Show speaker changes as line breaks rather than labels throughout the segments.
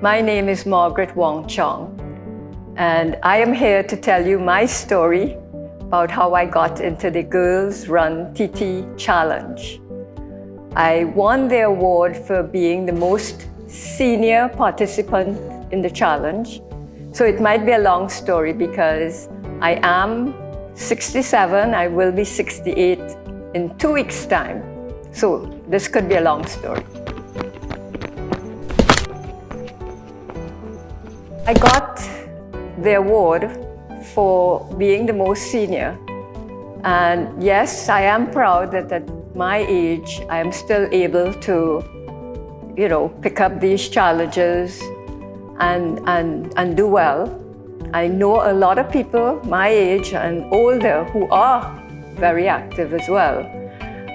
My name is Margaret Wong Chong, and I am here to tell you my story about how I got into the GirlsRunTT Challenge. I won the award for being the most senior participant in the challenge. So it might be a long story because I am 67, I will be 68 in 2 weeks' time. So this could be a long story. I got the award for being the most senior. And yes, I am proud that at my age, I am still able to, pick up these challenges and do well. I know a lot of people my age and older who are very active as well.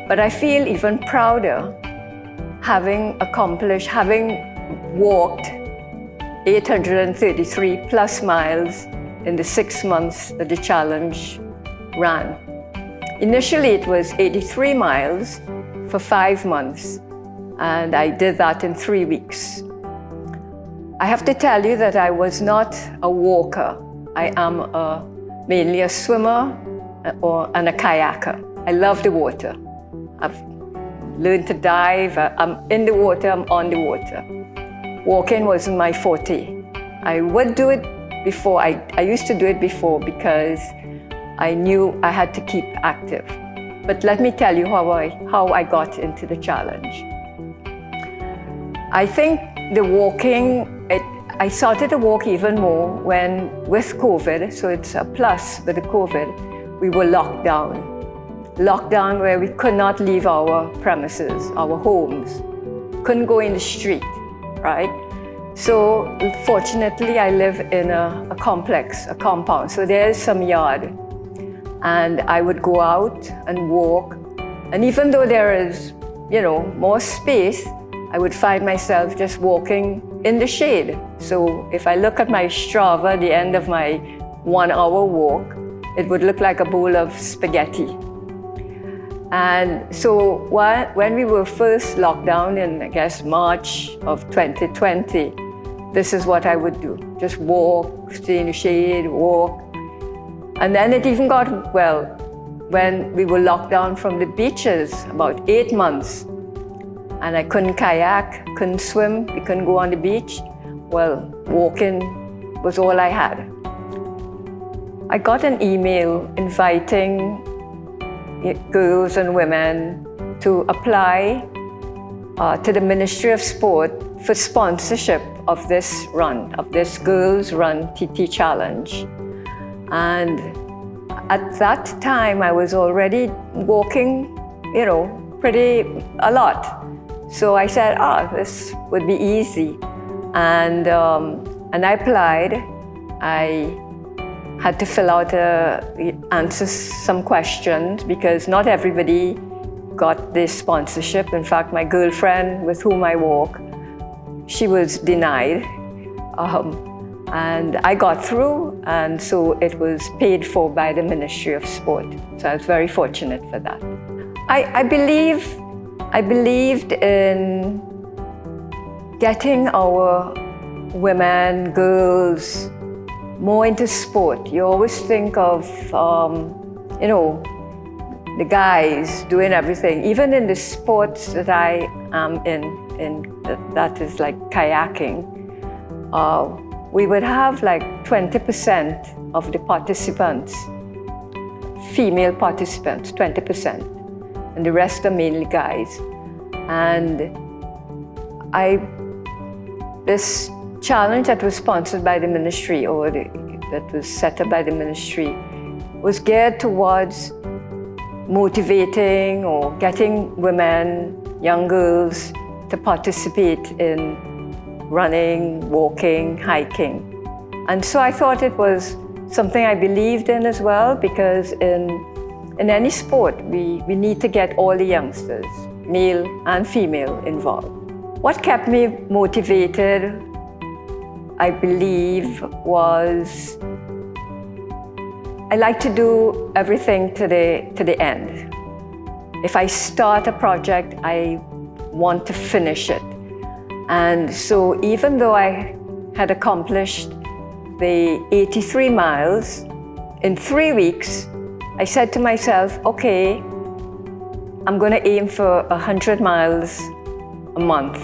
But I feel even prouder having walked 833 plus miles in the 6 months that the challenge ran. Initially, it was 83 miles for 5 months, and I did that in 3 weeks. I have to tell you that I was not a walker. I am mainly a swimmer and a kayaker. I love the water. I've learned to dive. I'm in the water, I'm on the water. Walking wasn't my forte. I would do it before. I used to do it before because I knew I had to keep active. But let me tell you how I got into the challenge. I think the walking, I started to walk even more when with COVID, so it's a plus with the COVID, we were locked down. Locked down where we could not leave our premises, our homes, couldn't go in the street. Right? So fortunately, I live in a complex, a compound. So there's some yard. And I would go out and walk. And even though there is, more space, I would find myself just walking in the shade. So if I look at my Strava at the end of my 1 hour walk, it would look like a bowl of spaghetti. And so when we were first locked down in, I guess, March of 2020, this is what I would do. Just walk, stay in the shade, walk. And then it even got, when we were locked down from the beaches, about 8 months, and I couldn't kayak, couldn't swim, we couldn't go on the beach, walking was all I had. I got an email inviting girls and women to apply to the Ministry of Sport for sponsorship of this run, of this GirlsRunTT Challenge. And at that time, I was already walking, a lot. So I said, this would be easy. And I applied. I had to fill out, answer some questions because not everybody got this sponsorship. In fact, my girlfriend with whom I walk, she was denied. And I got through, and so it was paid for by the Ministry of Sport. So I was very fortunate for that. I believed in getting our women, girls, more into sport. You always think of, the guys doing everything. Even in the sports that I am in that is like kayaking, we would have like 20% of the participants, female participants, 20%, and the rest are mainly guys. And this challenge that was sponsored by the ministry, or that was set up by the ministry, was geared towards motivating or getting women, young girls, to participate in running, walking, hiking. And so I thought it was something I believed in as well, because in any sport, we need to get all the youngsters, male and female, involved. What kept me motivated, I believe, was I like to do everything to the end. If I start a project, I want to finish it. And so even though I had accomplished the 83 miles in 3 weeks, I said to myself, okay, I'm going to aim for 100 miles a month,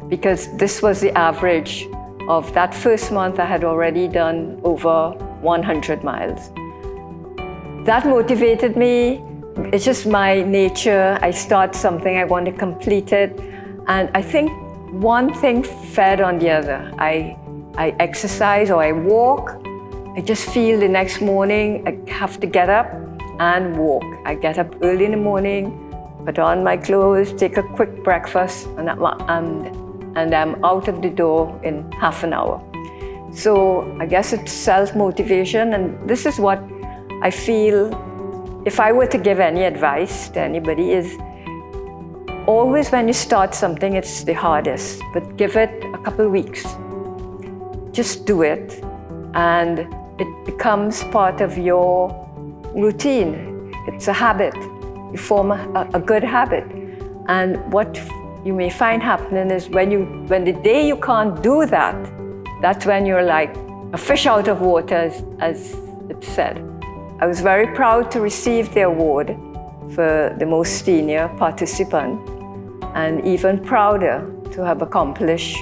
because this was the average of that first month. I had already done over 100 miles. That motivated me. It's just my nature. I start something, I want to complete it. And I think one thing fed on the other. I exercise or I walk. I just feel the next morning I have to get up and walk. I get up early in the morning, put on my clothes, take a quick breakfast, and I'm out of the door in half an hour. So I guess it's self-motivation, and this is what I feel, if I were to give any advice to anybody, is always when you start something, it's the hardest, but give it a couple of weeks. Just do it, and it becomes part of your routine. It's a habit. You form a good habit. And what you may find happening is when the day you can't do that, that's when you're like a fish out of water, as it's said. I was very proud to receive the award for the most senior participant, and even prouder to have accomplished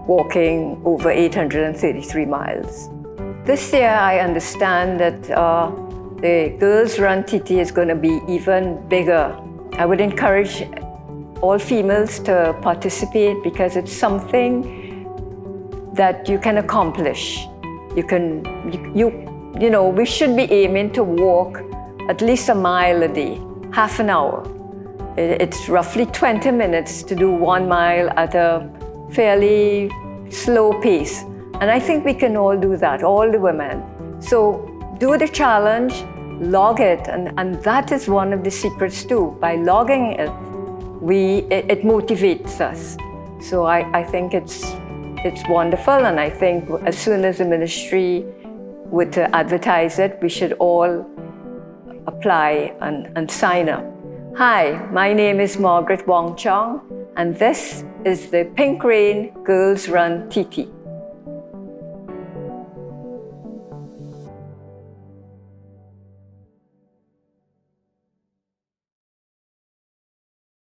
walking over 833 miles. This year, I understand that the GirlsRunTT is going to be even bigger. I would encourage all females to participate, because it's something that you can accomplish. We should be aiming to walk at least a mile a day, half an hour. It's roughly 20 minutes to do 1 mile at a fairly slow pace. And I think we can all do that, all the women. So do the challenge, log it, and that is one of the secrets too. By logging it, it motivates us. So I think it's wonderful, and I think as soon as the ministry were to advertise it, we should all apply and sign up. Hi, my name is Margaret Wong Chong, and this is the Pink Rain GirlsRunTT.